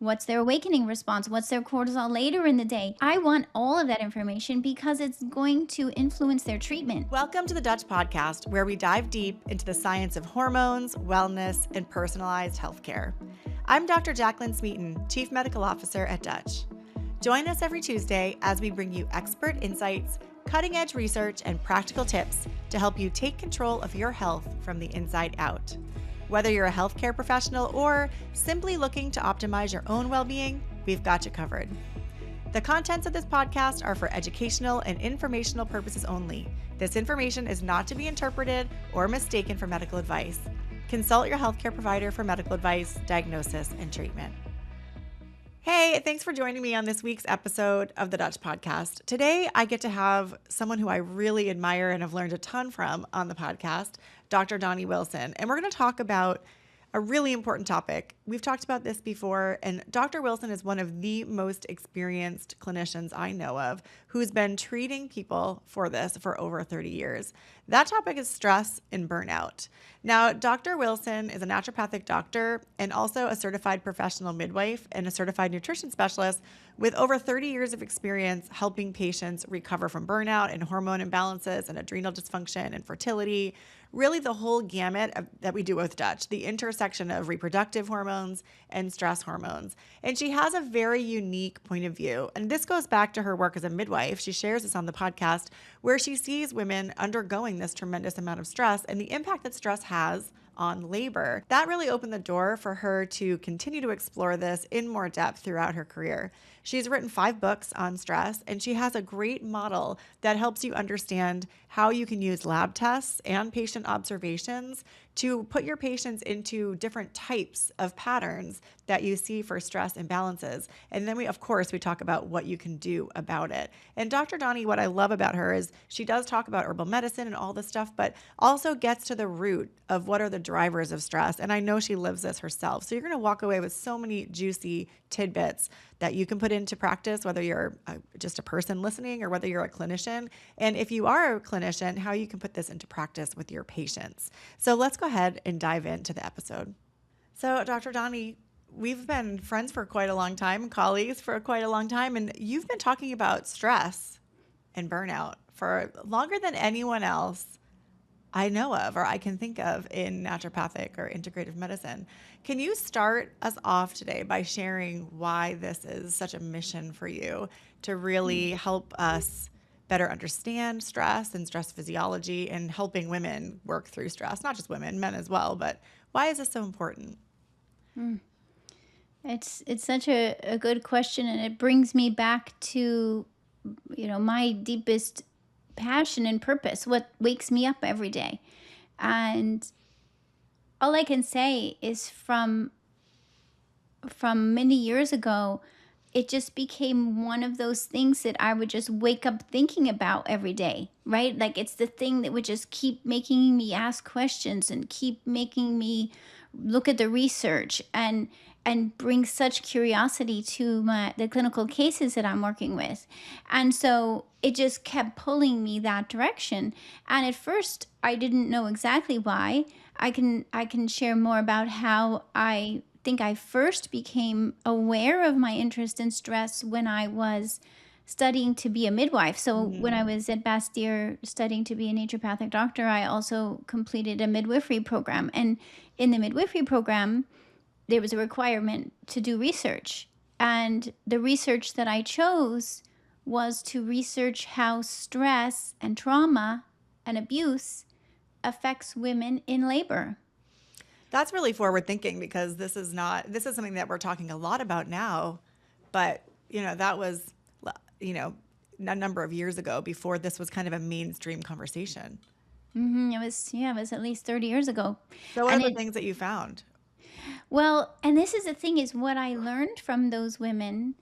What's their awakening response? What's their cortisol later in the day? I want all of that information because it's going to influence their treatment. Welcome to the Dutch Podcast, where we dive deep into the science of hormones, wellness, and personalized healthcare. I'm Dr. Jaclyn Smeaton, Chief Medical Officer at Dutch. Join us every Tuesday as we bring you expert insights, cutting-edge research, and practical tips to help you take control of your health from the inside out. Whether you're a healthcare professional or simply looking to optimize your own well-being, we've got you covered. The contents of this podcast are for educational and informational purposes only. This information is not to be interpreted or mistaken for medical advice. Consult your healthcare provider for medical advice, diagnosis, and treatment. Hey, thanks for joining me on this week's episode of the Dutch Podcast. Today, I get to have someone who I really admire and have learned a ton from on the podcast, Dr. Donielle Wilson. And we're going to talk about a really important topic. We've talked about this before, and Dr. Wilson is one of the most experienced clinicians I know of who's been treating people for this for over 30 years. That topic is stress and burnout. Now, Dr. Wilson is a naturopathic doctor and also a certified professional midwife and a certified nutrition specialist with over 30 years of experience helping patients recover from burnout and hormone imbalances and adrenal dysfunction and fertility, really the whole gamut that we do with Dutch, the intersection of reproductive hormones and stress hormones. And she has a very unique point of view. And this goes back to her work as a midwife. She shares this on the podcast, where she sees women undergoing this tremendous amount of stress and the impact that stress has on labor. That really opened the door for her to continue to explore this in more depth throughout her career. She's written 5 books on stress, and she has a great model that helps you understand how you can use lab tests and patient observations to put your patients into different types of patterns that you see for stress imbalances. And then we talk about what you can do about it. And Dr. Donielle, what I love about her is she does talk about herbal medicine and all this stuff, but also gets to the root of what are the drivers of stress. And I know she lives this herself. So you're going to walk away with so many juicy tidbits that you can put into practice, whether you're just a person listening or whether you're a clinician. And if you are a clinician, how you can put this into practice with your patients. So let's go ahead and dive into the episode. So Dr. Donielle, we've been friends for quite a long time, colleagues for quite a long time, and you've been talking about stress and burnout for longer than anyone else I know of or I can think of in naturopathic or integrative medicine. Can you start us off today by sharing why this is such a mission for you to really help us better understand stress and stress physiology and helping women work through stress? Not just women, men as well, but why is this so important? It's such a good question, and it brings me back to, my deepest passion and purpose, what wakes me up every day. And all I can say is from many years ago, it just became one of those things that I would just wake up thinking about every day, right? Like it's the thing that would just keep making me ask questions and keep making me look at the research and bring such curiosity to the clinical cases that I'm working with. And so it just kept pulling me that direction. And at first, I didn't know exactly why. I can share more about how I think I first became aware of my interest in stress when I was studying to be a midwife. So when I was at Bastyr studying to be a naturopathic doctor, I also completed a midwifery program. And in the midwifery program, there was a requirement to do research. And the research that I chose was to research how stress and trauma and abuse affects women in labor. That's really forward thinking, because this is something that we're talking a lot about now, but that was a number of years ago before this was kind of a mainstream conversation. It was at least 30 years ago. So what are the things that you found? Well, and this is the thing, is what I learned from those women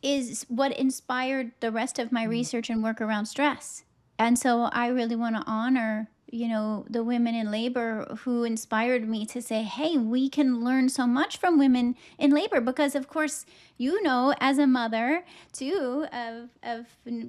is what inspired the rest of my research and work around stress. And so I really want to honor, the women in labor who inspired me to say, hey, we can learn so much from women in labor, because of course, as a mother too of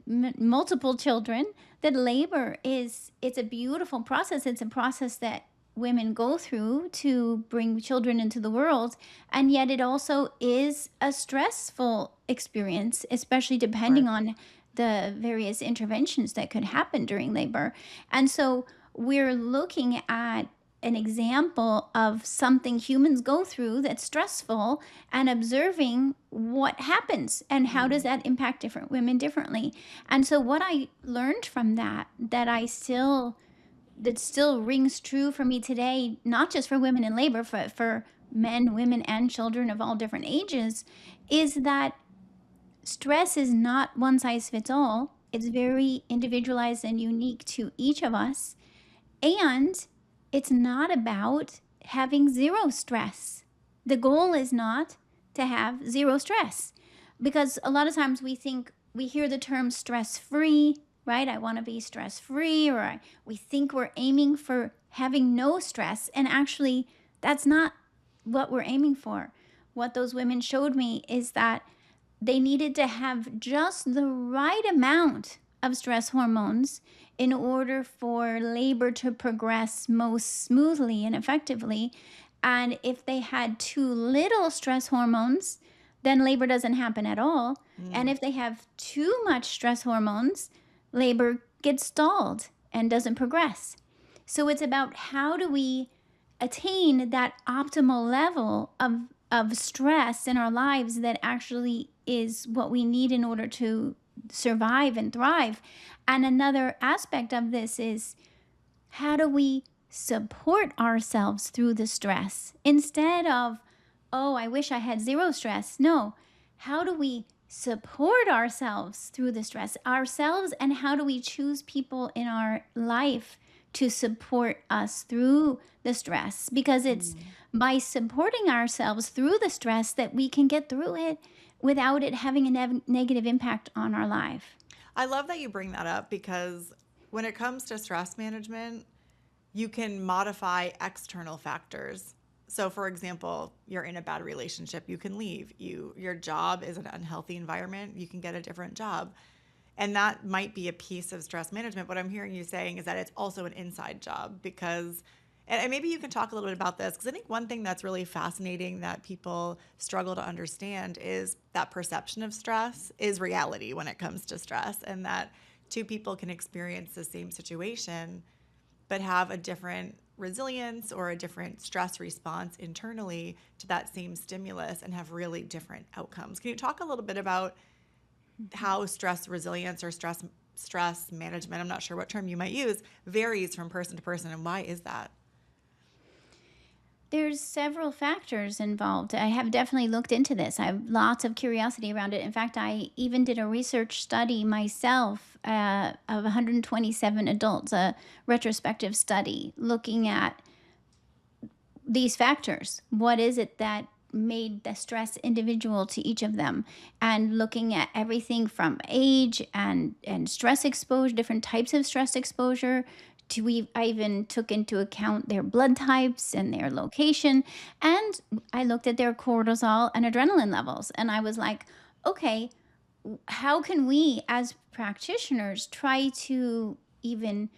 multiple children, that labor it's a beautiful process. It's a process that women go through to bring children into the world. And yet it also is a stressful experience, especially Right. depending on the various interventions that could happen during labor. And so we're looking at an example of something humans go through that's stressful and observing what happens and how does Mm. that impact different women differently. And so what I learned from that, that still rings true for me today, not just for women in labor, for men, women, and children of all different ages, is that stress is not one size fits all. It's very individualized and unique to each of us. And it's not about having zero stress. The goal is not to have zero stress, because a lot of times we hear the term stress free, right? I want to be stress free, or we think we're aiming for having no stress. And actually, that's not what we're aiming for. What those women showed me is that they needed to have just the right amount of stress hormones in order for labor to progress most smoothly and effectively. And if they had too little stress hormones, then labor doesn't happen at all. And Mm. if they have too much stress hormones, labor gets stalled and doesn't progress. So it's about how do we attain that optimal level of stress in our lives that actually is what we need in order to survive and thrive. And another aspect of this is, how do we support ourselves through the stress instead of, oh, I wish I had zero stress? No. How do we support ourselves through the stress ourselves? And how do we choose people in our life to support us through the stress? Because it's Mm. by supporting ourselves through the stress that we can get through it without it having a negative impact on our life. I love that you bring that up because when it comes to stress management, you can modify external factors. So for example, you're in a bad relationship, you can leave. Your job is an unhealthy environment, you can get a different job. And that might be a piece of stress management. What I'm hearing you saying is that it's also an inside job because, and maybe you can talk a little bit about this, because I think one thing that's really fascinating that people struggle to understand is that perception of stress is reality when it comes to stress, and that two people can experience the same situation but have a different resilience or a different stress response internally to that same stimulus and have really different outcomes. Can you talk a little bit about how stress resilience or stress management, I'm not sure what term you might use, varies from person to person, and why is that? There's several factors involved. I have definitely looked into this. I have lots of curiosity around it. In fact, I even did a research study myself of 127 adults, a retrospective study looking at these factors. What is it that made the stress individual to each of them? And looking at everything from age and stress exposure, different types of stress exposure. I even took into account their blood types and their location. And I looked at their cortisol and adrenaline levels. And I was like, okay, how can we as practitioners try to even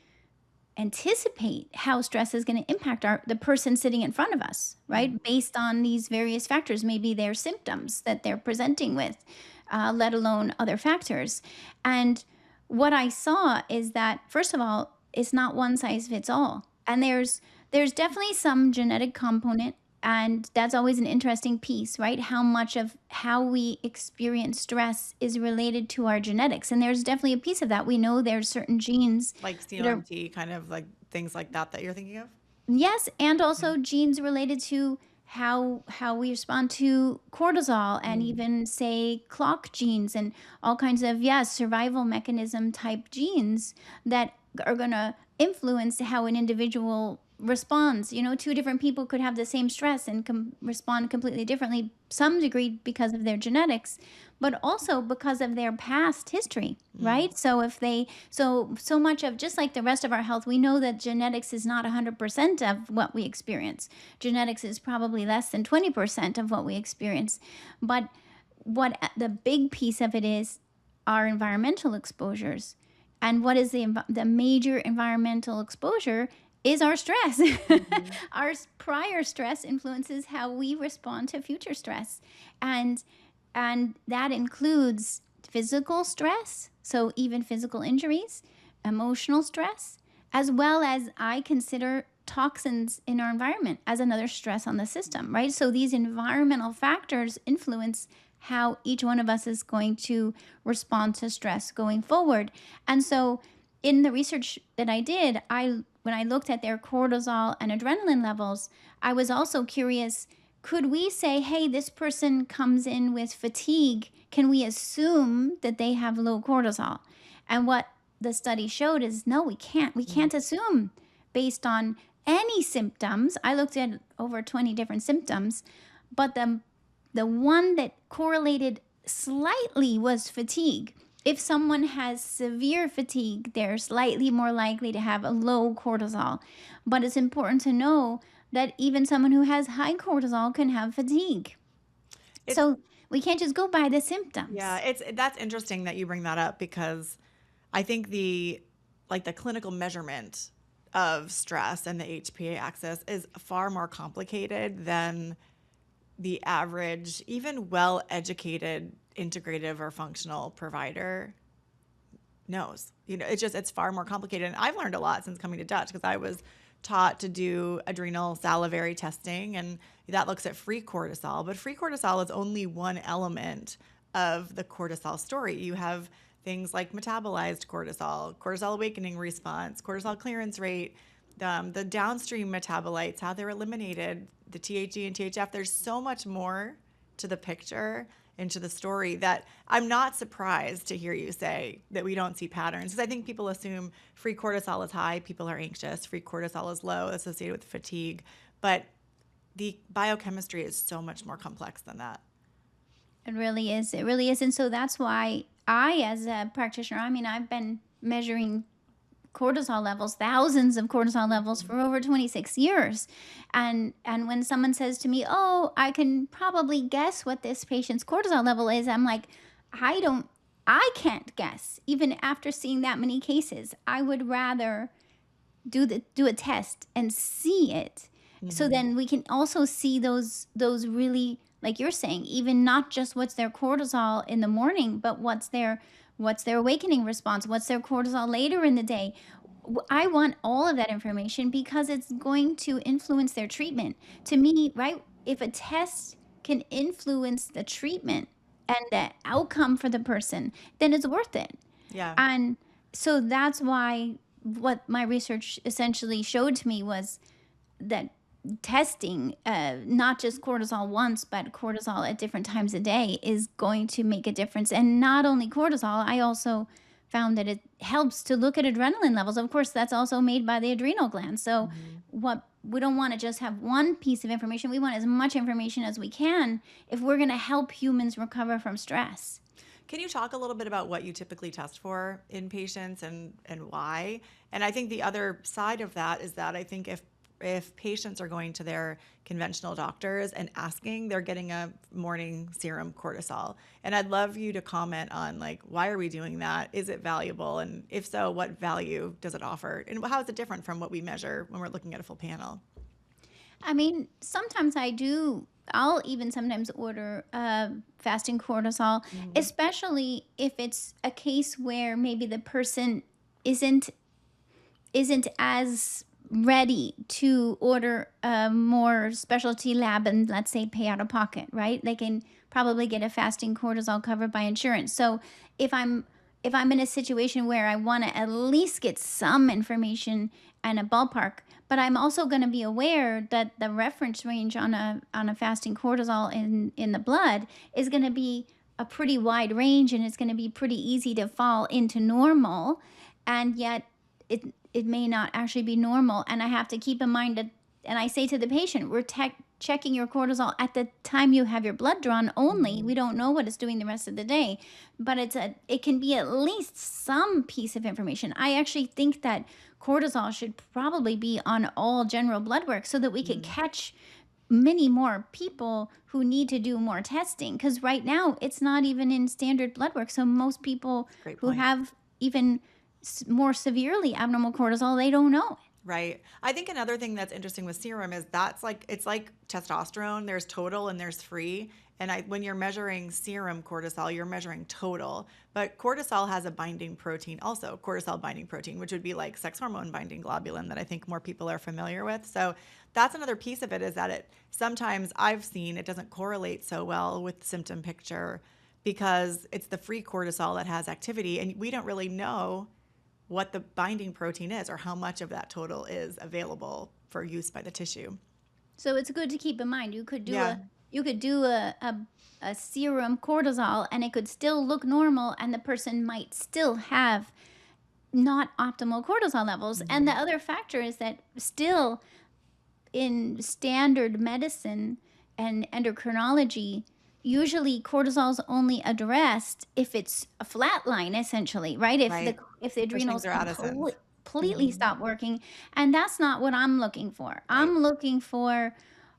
anticipate how stress is going to impact the person sitting in front of us, Mm. right? Based on these various factors, maybe their symptoms that they're presenting with, let alone other factors. And what I saw is that, first of all, it's not one size fits all, and there's definitely some genetic component. And that's always an interesting piece, right? How much of how we experience stress is related to our genetics. And there's definitely a piece of that. We know there's certain genes Like that are, CMT, kind of like things like that you're thinking of? yes, and Mm. also genes related to how we respond to cortisol, and Mm. even say clock genes and all kinds of, yes, survival mechanism type genes that are going to influence how an individual responds. Two different people could have the same stress and respond completely differently, some degree because of their genetics, but also because of their past history, Mm. right? So if they so much of, just like the rest of our health, we know that genetics is not 100% of what we experience. Genetics is probably less than 20% of what we experience. But what the big piece of it is, our environmental exposures. And what is the major environmental exposure? is our stress. Mhm. Our prior stress influences how we respond to future stress. And that includes physical stress, so even physical injuries, emotional stress, as well as I consider toxins in our environment as another stress on the system, right? So these environmental factors influence how each one of us is going to respond to stress going forward. And so in the research that I did, when I looked at their cortisol and adrenaline levels, I was also curious, could we say, hey, this person comes in with fatigue? Can we assume that they have low cortisol? And what the study showed is no, we can't. We Mhm. can't assume based on any symptoms. I looked at over 20 different symptoms, but the one that correlated slightly was fatigue. If someone has severe fatigue, they're slightly more likely to have a low cortisol. But it's important to know that even someone who has high cortisol can have fatigue. It's So we can't just go by the Yeah, symptoms. that's interesting that you bring that up because I think the clinical measurement of stress and the HPA axis is far more complicated than the average, even well-educated integrative or functional provider knows. It's far more complicated. And I've learned a lot since coming to Dutch because I was taught to do adrenal salivary testing, and that looks at free cortisol. But free cortisol is only one element of the cortisol story. You have things like metabolized cortisol, cortisol awakening response, cortisol clearance rate, the downstream metabolites, how they're eliminated, the THG and THF. There's so much more to the picture into the story that I'm not surprised to hear you say that we don't see patterns, because I think people assume free cortisol is high, people are anxious, free cortisol is low, associated with fatigue. But the biochemistry is so much more complex than that. It really is. It really is. And so that's why I, as a practitioner, I mean, I've been measuring cortisol levels, thousands of cortisol levels for over 26 years. And when someone says to me, "Oh, I can probably guess what this patient's cortisol level is." I'm like, "I don't I can't guess. Even after seeing that many cases, I would rather do a test and see it, so Mm-hmm. then we can also see those really, like you're saying, even not just what's their cortisol in the morning, but what's their awakening response, what's their cortisol later in the day. I want all of that information because it's going to influence their treatment. To me, right, if a test can influence the treatment and the outcome for the person, then it's worth it. Yeah. And so that's why what my research essentially showed to me was that testing, not just cortisol once, but cortisol at different times a day is going to make a difference. And not only cortisol, I also found that it helps to look at adrenaline levels. Of course, that's also made by the adrenal gland. So Mm-hmm. what we don't want to just have one piece of information. We want as much information as we can if we're going to help humans recover from stress. Can you talk a little bit about what you typically test for in patients and why? And I think the other side of that is that I think if patients are going to their conventional doctors and asking, they're getting a morning serum cortisol. And I'd love you to comment on, like, why are we doing that? Is it valuable? And if so, what value does it offer? And how is it different from what we measure when we're looking at a full panel? I mean, sometimes I do. I'll even sometimes order fasting cortisol, Mm-hmm. especially if it's a case where maybe the person isn't isn't as ready to order a more specialty lab and, let's say, pay out of pocket, right? They can probably get a fasting cortisol covered by insurance. So if I'm if I'm in a situation where I want to at least get some information and a ballpark, but I'm also going to be aware that the reference range on a fasting cortisol in the blood is going to be a pretty wide range, and it's going to be pretty easy to fall into normal, and yet it may not actually be normal. And I have to keep in mind that, and I say to the patient, we're checking your cortisol at the time you have your blood drawn only. Mm-hmm. We don't know what it's doing the rest of the day, but it can be at least some piece of information. I actually think that cortisol should probably be on all general blood work so that we can Mm-hmm. catch many more people who need to do more testing, because right now it's not even in standard blood work. So most people Great who point. have even more severely abnormal cortisol, they don't know. Right. I think another thing that's interesting with serum is that's like it's like testosterone. There's total and there's free. And when you're measuring serum cortisol, you're measuring total. But cortisol has a binding protein also, cortisol binding protein, which would be like sex hormone binding globulin that I think more people are familiar with. So that's another piece of it, is that it sometimes I've seen it doesn't correlate so well with the symptom picture because it's the free cortisol that has activity, and we don't really know what the binding protein is or how much of that total is available for use by the tissue. So it's good to keep in mind. Yeah. You could do a serum cortisol and it could still look normal, and the person might still have not optimal cortisol levels. And the Mhm. other factor is that still in standard medicine and endocrinology, usually cortisol is only addressed if it's a flat line, essentially, right? Right. If the Pushing adrenals through out of sense. completely Mhm. stop working, and that's not what I'm looking for. Right. I'm looking for,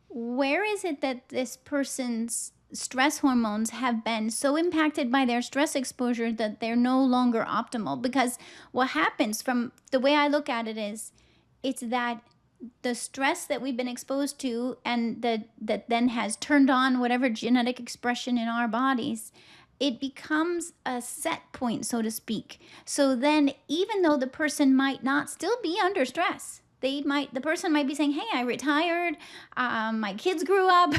where is it that this person's stress hormones have been so impacted by their stress exposure that they're no longer optimal? Because what happens, from the way I look at it, is it's that the stress that we've been exposed to, and that then has turned on whatever genetic expression in our bodies, it becomes a set point, so to speak. So then, even though the person might not still be under stress, the person might be saying, hey, I retired, my kids grew up,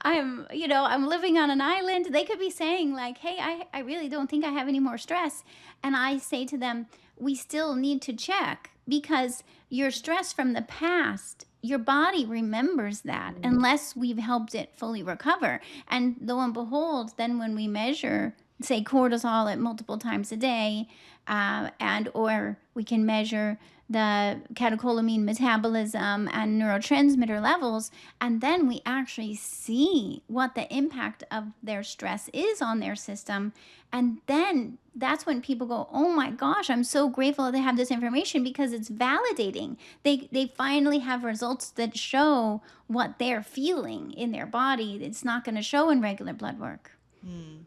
I'm living on an island. They could be saying like, hey, I really don't think I have any more stress. And I say to them, we still need to check, because your stress from the past, your body remembers that Mhm. unless we've helped it fully recover. And lo and behold, then when we measure, say, cortisol at multiple times a day, and or we can measure the catecholamine metabolism and neurotransmitter levels, and then we actually see what the impact of their stress is on their system. And then that's when people go, oh my gosh, I'm so grateful they have this information, because it's validating. They finally have results that show what they're feeling in their body. It's not going to show in regular blood work. Hmm.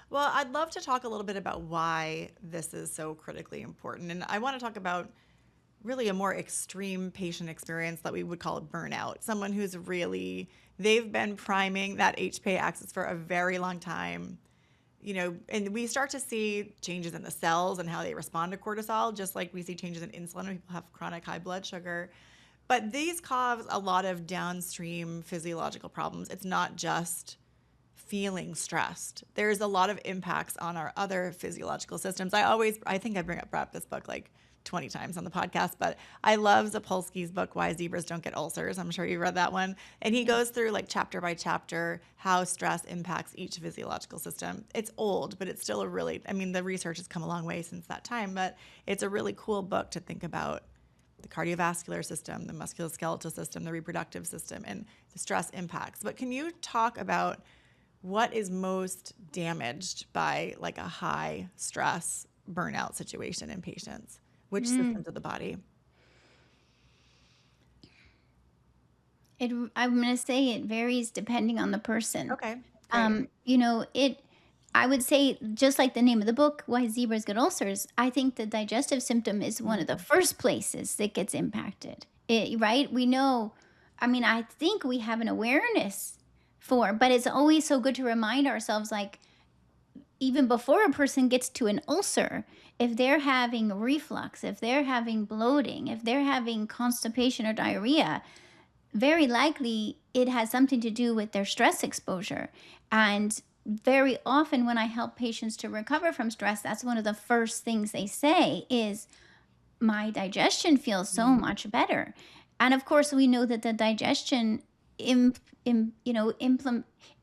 Well, I'd love to talk a little bit about why this is so critically important. And I want to talk about really a more extreme patient experience that we would call a burnout. Someone who's really, they've been priming that HPA axis for a very long time. And we start to see changes in the cells and how they respond to cortisol, just like we see changes in insulin when people have chronic high blood sugar. But these cause a lot of downstream physiological problems. It's not just feeling stressed. There's a lot of impacts on our other physiological systems. I think I brought up this book like 20 times on the podcast, but I love Zapolsky's book, Why Zebras Don't Get Ulcers. I'm sure you read that one. And he goes through like chapter by chapter how stress impacts each physiological system. It's old, but it's still the research has come a long way since that time, but it's a really cool book to think about the cardiovascular system, the musculoskeletal system, the reproductive system, and the stress impacts. But can you talk about what is most damaged by like a high stress burnout situation in patients? Which Mm. systems of the body? I'm going to say it varies depending on the person. Okay, great. It, I would say, just like the name of the book, Why Zebras Get Ulcers, I think the digestive symptom is one of the Mm, first places that gets impacted. Right? We know, I think we have an awareness for, but it's always so good to remind ourselves, like, even before a person gets to an ulcer, if they're having reflux, if they're having bloating, if they're having constipation or diarrhea, very likely it has something to do with their stress exposure. And very often when I help patients to recover from stress, that's one of the first things they say is, my digestion feels so mm, much better. And of course, we know that the digestion Im,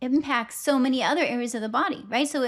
impacts so many other areas of the body, right? So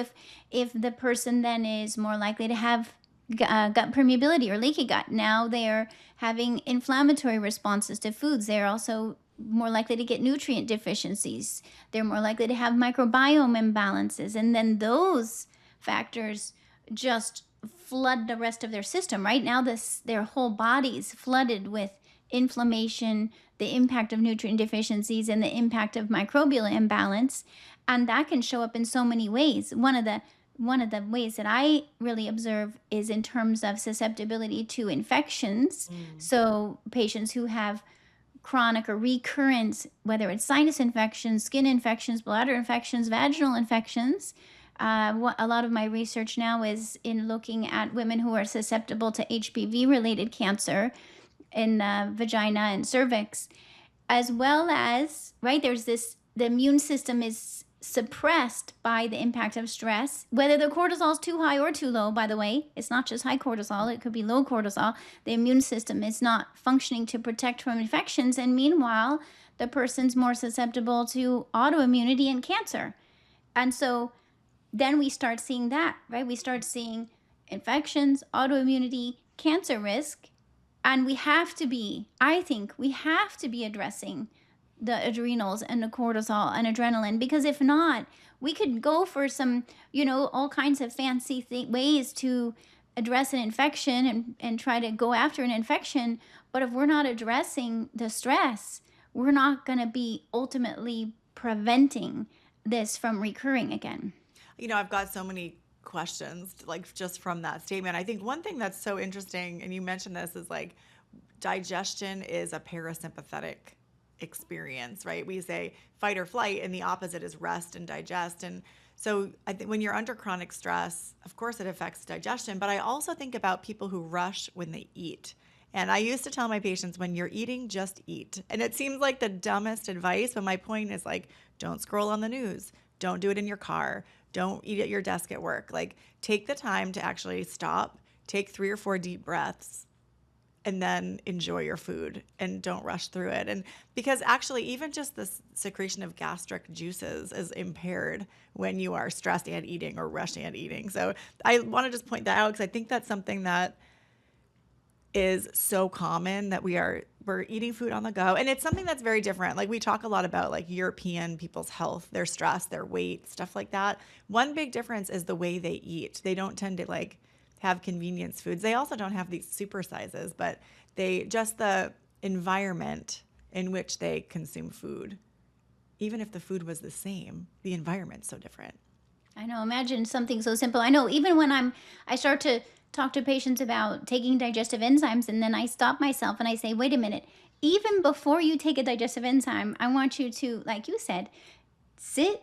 if the person then is more likely to have gut permeability or leaky gut, now they're having inflammatory responses to foods. They're also more likely to get nutrient deficiencies. They're more likely to have microbiome imbalances, and then those factors just flood the rest of their system. Right now, their whole body's flooded with inflammation, the impact of nutrient deficiencies, and the impact of microbial imbalance. And that can show up in so many ways. One of the one of the ways that I really observe is in terms of susceptibility to infections. Mm. So patients who have chronic or recurrent, whether it's sinus infections, skin infections, bladder infections, vaginal infections. A lot of my research now is in looking at women who are susceptible to HPV related cancer in vagina and cervix, as well as, right, there's this, the immune system is suppressed by the impact of stress, whether the cortisol is too high or too low. By the way, it's not just high cortisol, it could be low cortisol. The immune system is not functioning to protect from infections, and meanwhile the person's more susceptible to autoimmunity and cancer. And so then we start seeing that, right? We start seeing infections, autoimmunity, cancer risk. And we have to be, I think we have to be addressing the adrenals and the cortisol and adrenaline, because if not, we could go for some, all kinds of fancy ways to address an infection and try to go after an infection. But if we're not addressing the stress, we're not going to be ultimately preventing this from recurring again. I've got so many questions like just from that statement. I think one thing that's so interesting, and you mentioned this, is like digestion is a parasympathetic experience, right? We say fight or flight, and the opposite is rest and digest. And so I think when you're under chronic stress, of course it affects digestion, but I also think about people who rush when they eat. And I used to tell my patients, when you're eating, just eat. And it seems like the dumbest advice, but my point is like, don't scroll on the news. Don't do it in your car. Don't eat at your desk at work. Like, take the time to actually stop, take 3 or 4 deep breaths, and then enjoy your food and don't rush through it. And because actually, even just the secretion of gastric juices is impaired when you are stressed and eating or rushed and eating. So I want to just point that out because I think that's something that is so common, that we're eating food on the go. And it's something that's very different. Like, we talk a lot about like European people's health, their stress, their weight, stuff like that. One big difference is the way they eat. They don't tend to like have convenience foods. They also don't have these super sizes, but they just the environment in which they consume food. Even if the food was the same, the environment's so different. I know. Imagine something so simple. I know. Even when I start to talk to patients about taking digestive enzymes, and then I stop myself and I say, wait a minute. Even before you take a digestive enzyme, I want you to, like you said, sit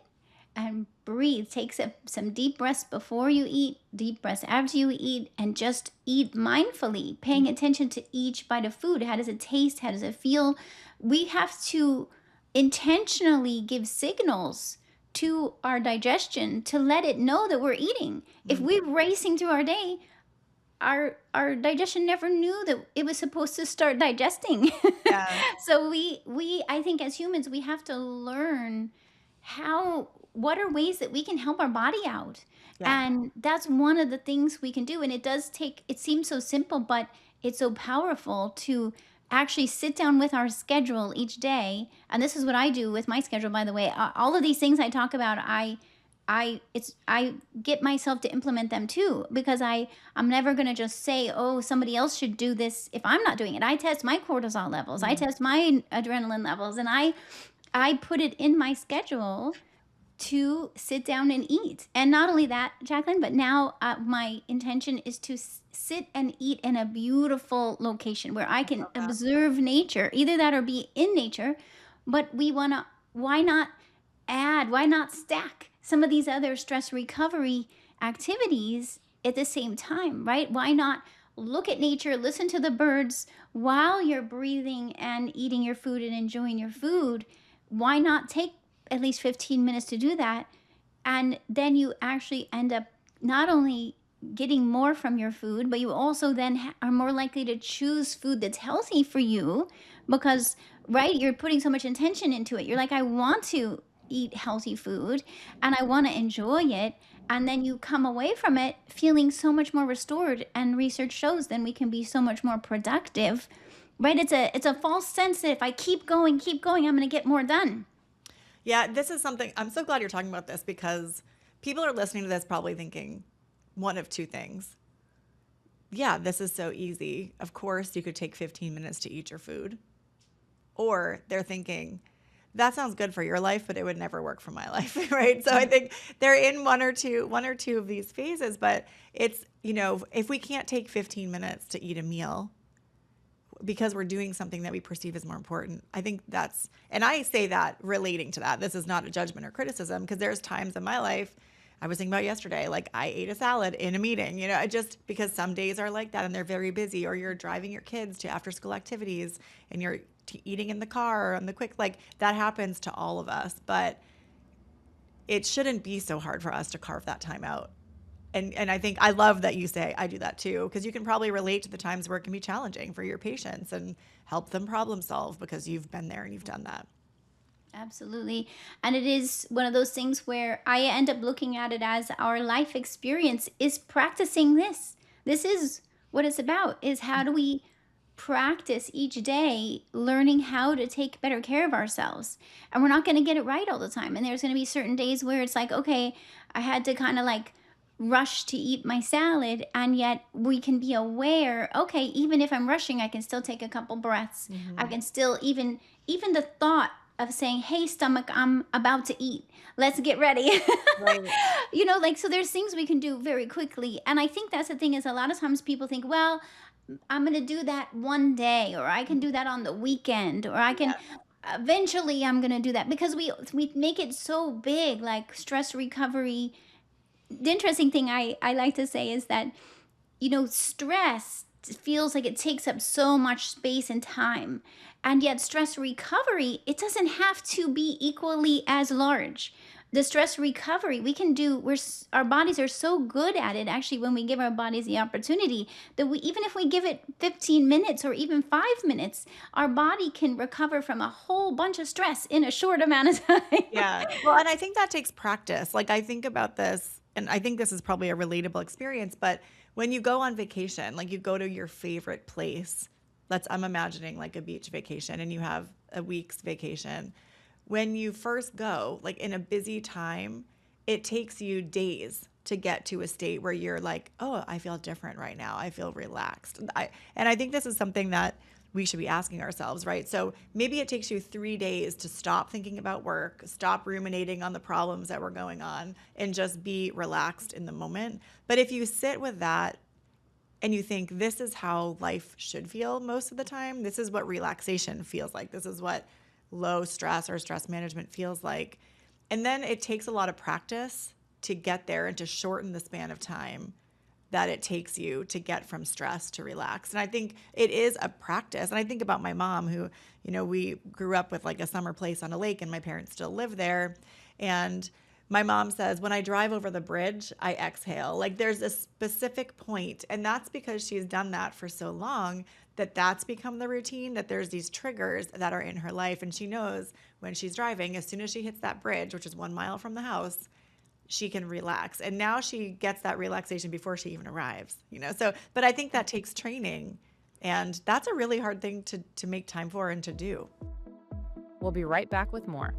and breathe. Take some deep breaths before you eat, deep breaths after you eat, and just eat mindfully, paying attention to each bite of food. How does it taste? How does it feel? We have to intentionally give signals to our digestion to let it know that we're eating. If we're racing through our day, our digestion never knew that it was supposed to start digesting. Yeah. So we I think as humans we have to learn what are ways that we can help our body out. Yeah. And that's one of the things we can do. And it seems so simple, but it's so powerful to actually sit down with our schedule each day. And this is what I do with my schedule, by the way. All of these things I talk about, I get myself to implement them too, because I'm never going to just say, oh, somebody else should do this if I'm not doing it. I test my cortisol levels, I test my adrenaline levels, and I put it in my schedule to sit down and eat. And not only that, Jaclyn, but now my intention is to sit and eat in a beautiful location where I can observe nature, either that or be in nature. But why not why not stack some of these other stress recovery activities at the same time, right? Why not look at nature, listen to the birds while you're breathing and eating your food and enjoying your food? Why not take at least 15 minutes to do that? And then you actually end up not only getting more from your food, but you also then are more likely to choose food that's healthy for you because, right, you're putting so much intention into it. You're like, I want to eat healthy food and I want to enjoy it. And then you come away from it feeling so much more restored. And research shows then we can be so much more productive, right? It's a false sense that if I keep going, I'm going to get more done. Yeah, this is something, I'm so glad you're talking about this, because people are listening to this probably thinking one of two things. Yeah, this is so easy. Of course, you could take 15 minutes to eat your food. Or they're thinking, that sounds good for your life, but it would never work for my life, right? So I think they're in one or two of these phases, but it's, if we can't take 15 minutes to eat a meal because we're doing something that we perceive as more important, I think and I say that relating to that. This is not a judgment or criticism, because there's times in my life, I was thinking about yesterday, like I ate a salad in a meeting, just because some days are like that and they're very busy, or you're driving your kids to after school activities and you're eating in the car on the quick, like that happens to all of us, but it shouldn't be so hard for us to carve that time out. And I think I love that you say I do that too, because you can probably relate to the times where it can be challenging for your patients and help them problem solve because you've been there and you've done that. Absolutely. And it is one of those things where I end up looking at it as our life experience is practicing this. This is what it's about, is how do we practice each day learning how to take better care of ourselves. And we're not going to get it right all the time. And there's going to be certain days where it's like, okay, I had to kind of like rush to eat my salad, and yet we can be aware, okay, even if I'm rushing, I can still take a couple breaths. I Mm-hmm. can still even the thought of saying, hey stomach, I'm about to eat, let's get ready. Right. Like, so there's things we can do very quickly. And I think that's the thing, is a lot of times people think, well, I'm going to do that one day, or I can do that on the weekend, or I can Yeah. eventually I'm going to do that, because we make it so big, like stress recovery. The interesting thing I like to say is that, stress feels like it takes up so much space and time. And yet, stress recovery, it doesn't have to be equally as large. The stress recovery we can do, our bodies are so good at it, actually, when we give our bodies the opportunity, that even if we give it 15 minutes or even 5 minutes, our body can recover from a whole bunch of stress in a short amount of time. Yeah. Well, and I think that takes practice. Like I think about this, and I think this is probably a relatable experience, but when you go on vacation, like you go to your favorite place, I'm imagining like a beach vacation and you have a week's vacation. When you first go, like in a busy time, it takes you days to get to a state where you're like, oh, I feel different right now. I feel relaxed. And I think this is something that we should be asking ourselves, right? So maybe it takes you 3 days to stop thinking about work, stop ruminating on the problems that were going on, and just be relaxed in the moment. But if you sit with that and you think, this is how life should feel most of the time, this is what relaxation feels like, this is what low stress or stress management feels like. And then it takes a lot of practice to get there and to shorten the span of time that it takes you to get from stress to relax. And I think it is a practice. And I think about my mom, who, we grew up with like a summer place on a lake and my parents still live there. And my mom says, when I drive over the bridge, I exhale. Like there's a specific point, and that's because she's done that for so long that that's become the routine, that there's these triggers that are in her life. And she knows when she's driving, as soon as she hits that bridge, which is 1 mile from the house, she can relax. And now she gets that relaxation before she even arrives, So, but I think that takes training, and that's a really hard thing to make time for and to do. We'll be right back with more.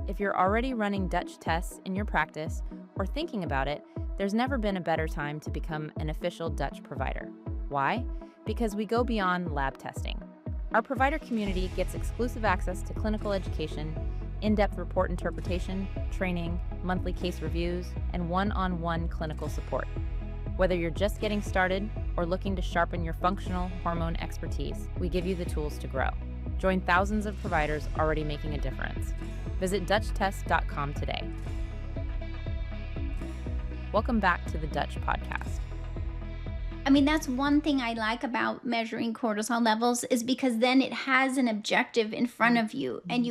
If you're already running Dutch tests in your practice or thinking about it, there's never been a better time to become an official Dutch provider. Why? Because we go beyond lab testing. Our provider community gets exclusive access to clinical education, in-depth report interpretation, training, monthly case reviews, and one-on-one clinical support. Whether you're just getting started or looking to sharpen your functional hormone expertise, we give you the tools to grow. Join thousands of providers already making a difference. Visit DutchTest.com today. Welcome back to the Dutch Podcast. I mean, that's one thing I like about measuring cortisol levels, is because then it has an objective in front of you, and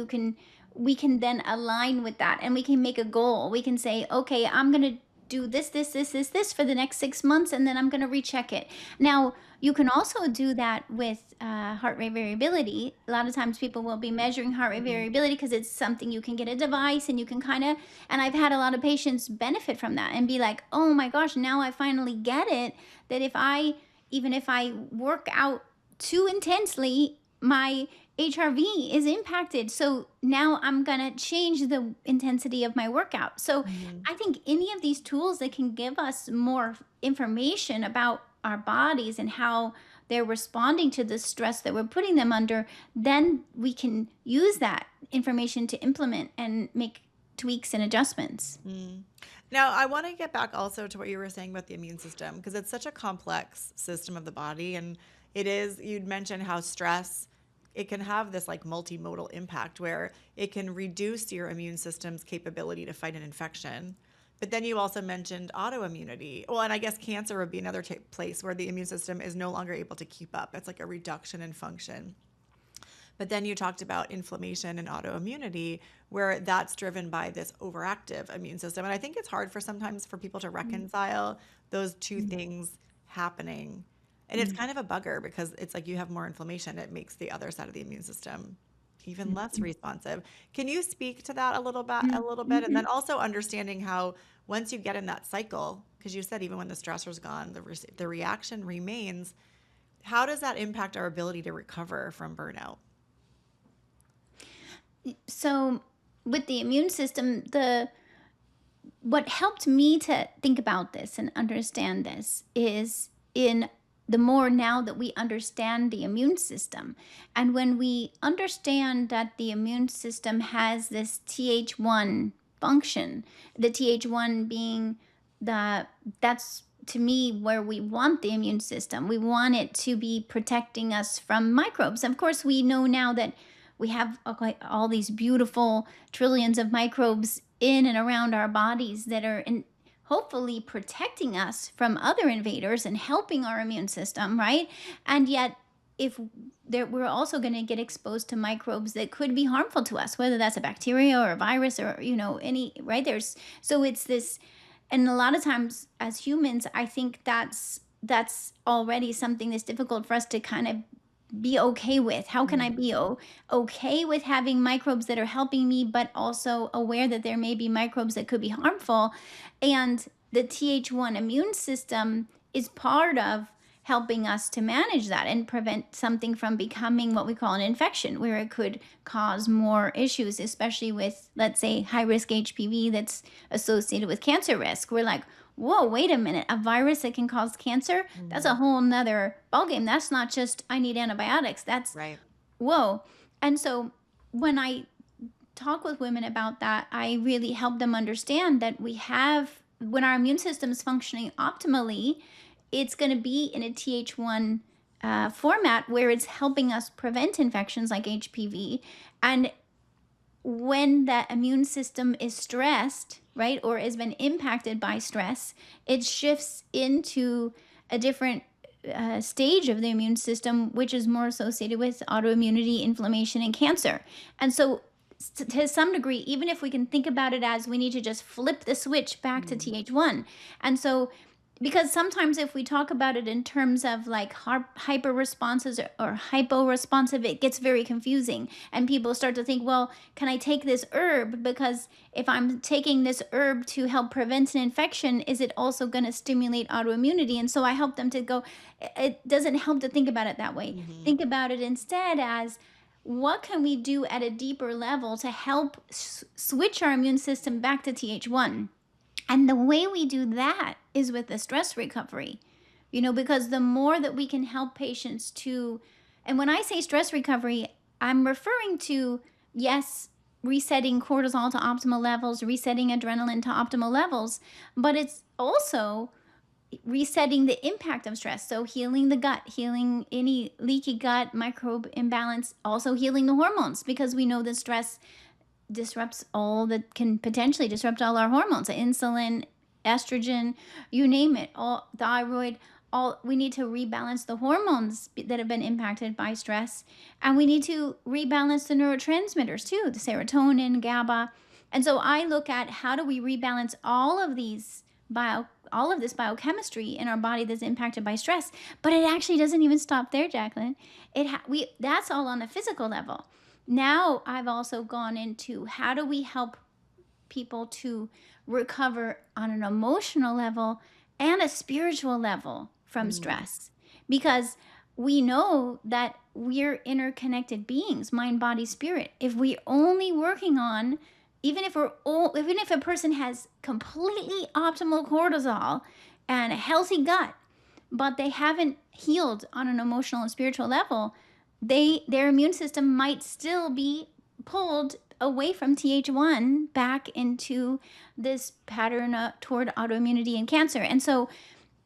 we can then align with that, and we can make a goal. We can say, okay, I'm going to do this for the next 6 months, and then I'm going to recheck it. Now, you can also do that with heart rate variability. A lot of times people will be measuring heart rate variability because it's something you can get a device and you can and I've had a lot of patients benefit from that and be like, oh my gosh, now I finally get it, that even if I work out too intensely, my HRV is impacted. So now I'm going to change the intensity of my workout. So I think any of these tools that can give us more information about our bodies and how they're responding to the stress that we're putting them under, then we can use that information to implement and make tweaks and adjustments. Mm. Now, I want to get back also to what you were saying about the immune system, because it's such a complex system of the body. And it is, you'd mentioned how stress, it can have this like multimodal impact where it can reduce your immune system's capability to fight an infection. But then you also mentioned autoimmunity. Well, and I guess cancer would be another place where the immune system is no longer able to keep up. It's like a reduction in function. But then you talked about inflammation and autoimmunity, where that's driven by this overactive immune system. And I think it's hard sometimes for people to reconcile those two things happening. And it's kind of a bugger because it's like you have more inflammation. It makes the other side of the immune system even less responsive. Can you speak to that a little bit? And then also understanding how once you get in that cycle, because you said even when the stressor's gone, the reaction remains. How does that impact our ability to recover from burnout? So with the immune system, what helped me to think about this and understand this is in the more now that we understand the immune system. And when we understand that the immune system has this Th1 function, the Th1 being that's to me where we want the immune system. We want it to be protecting us from microbes. Of course, we know now that we have all these beautiful trillions of microbes in and around our bodies that are hopefully protecting us from other invaders and helping our immune system, right? And yet, we're also going to get exposed to microbes that could be harmful to us, whether that's a bacteria or a virus or any, right? So it's this, and a lot of times as humans, I think that's already something that's difficult for us to kind of be okay with. How can I be okay with having microbes that are helping me, but also aware that there may be microbes that could be harmful? And the Th1 immune system is part of helping us to manage that and prevent something from becoming what we call an infection, where it could cause more issues, especially with, let's say, high risk HPV that's associated with cancer risk. We're like, whoa, wait a minute, a virus that can cause cancer? That's a whole nother ballgame. That's not just, I need antibiotics. That's, Right. whoa. And so when I talk with women about that, I really help them understand that when our immune system is functioning optimally, it's going to be in a Th1 format where it's helping us prevent infections like HPV. And when that immune system is stressed, right, or has been impacted by stress, it shifts into a different stage of the immune system, which is more associated with autoimmunity, inflammation, and cancer. And so to some degree, even if we can think about it as we need to just flip the switch back to Th1. And so, because sometimes if we talk about it in terms of like hyper responses or hypo responsive, it gets very confusing. And people start to think, well, can I take this herb? Because if I'm taking this herb to help prevent an infection, is it also going to stimulate autoimmunity? And so I help them to go, it doesn't help to think about it that way. Think about it instead as, what can we do at a deeper level to help switch our immune system back to Th1? And the way we do that is with the stress recovery, because the more that we can help patients and when I say stress recovery, I'm referring to, yes, resetting cortisol to optimal levels, resetting adrenaline to optimal levels, but it's also resetting the impact of stress. So healing the gut, healing any leaky gut, microbe imbalance, also healing the hormones, because we know that stress can potentially disrupt all our hormones, insulin, estrogen, you name it, all thyroid, we need to rebalance the hormones that have been impacted by stress. And we need to rebalance the neurotransmitters too, the serotonin, GABA. And so I look at how do we rebalance all of this biochemistry in our body that's impacted by stress. But it actually doesn't even stop there, Jaclyn. That's all on a physical level. Now I've also gone into how do we help people to recover on an emotional level and a spiritual level from stress, because we know that we're interconnected beings, mind, body, spirit. If we're only working on, even if a person has completely optimal cortisol and a healthy gut, but they haven't healed on an emotional and spiritual level, their immune system might still be pulled away from Th1 back into this pattern toward autoimmunity and cancer. And so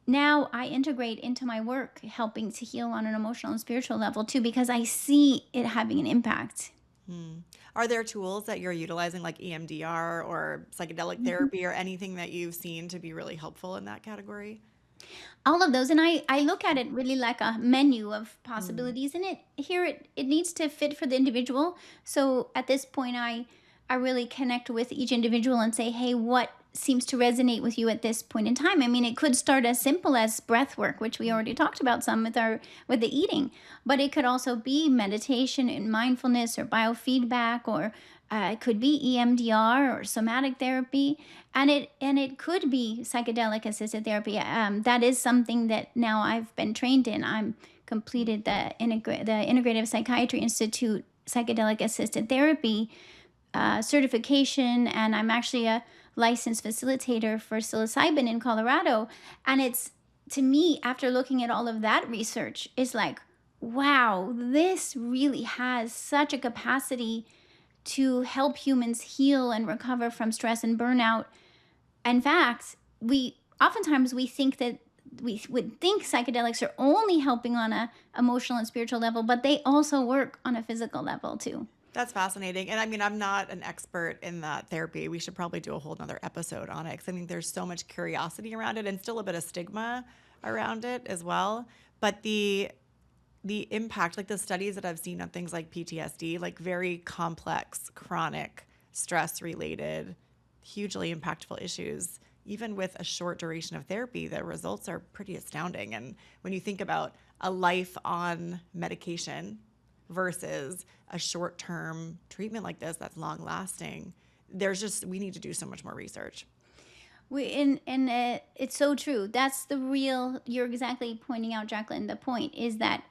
now I integrate into my work helping to heal on an emotional and spiritual level too, because I see it having an impact. Hmm. Are there tools that you're utilizing like EMDR or psychedelic Mhm. therapy or anything that you've seen to be really helpful in that category? All of those, and I look at it really like a menu of Mm. possibilities, and it needs to fit for the individual. So at this point, I really connect with each individual and say, hey, what seems to resonate with you at this point in time? I mean, it could start as simple as breath work, which we already talked about some with the eating, but it could also be meditation and mindfulness or biofeedback, or it could be EMDR or somatic therapy, and it could be psychedelic assisted therapy. That is something that now I've been trained in. I'm completed the Integrative Psychiatry Institute psychedelic assisted therapy certification, and I'm actually a licensed facilitator for psilocybin in Colorado. And it's, to me, after looking at all of that research, is like, wow, this really has such a capacity to help humans heal and recover from stress and burnout. In fact, we oftentimes we think that we would think psychedelics are only helping on a emotional and spiritual level, but they also work on a physical level too. That's fascinating. And I mean, I'm not an expert in that therapy. We should probably do a whole nother episode on it because I think there's so much curiosity around it and still a bit of stigma around it as well. But the impact, like the studies that I've seen on things like PTSD, like very complex, chronic, stress related, hugely impactful issues, even with a short duration of therapy, the results are pretty astounding. And when you think about a life on medication versus a short term treatment like this that's long lasting, we need to do so much more research. It's so true. That's the real. You're exactly pointing out, Jacqueline. The point is that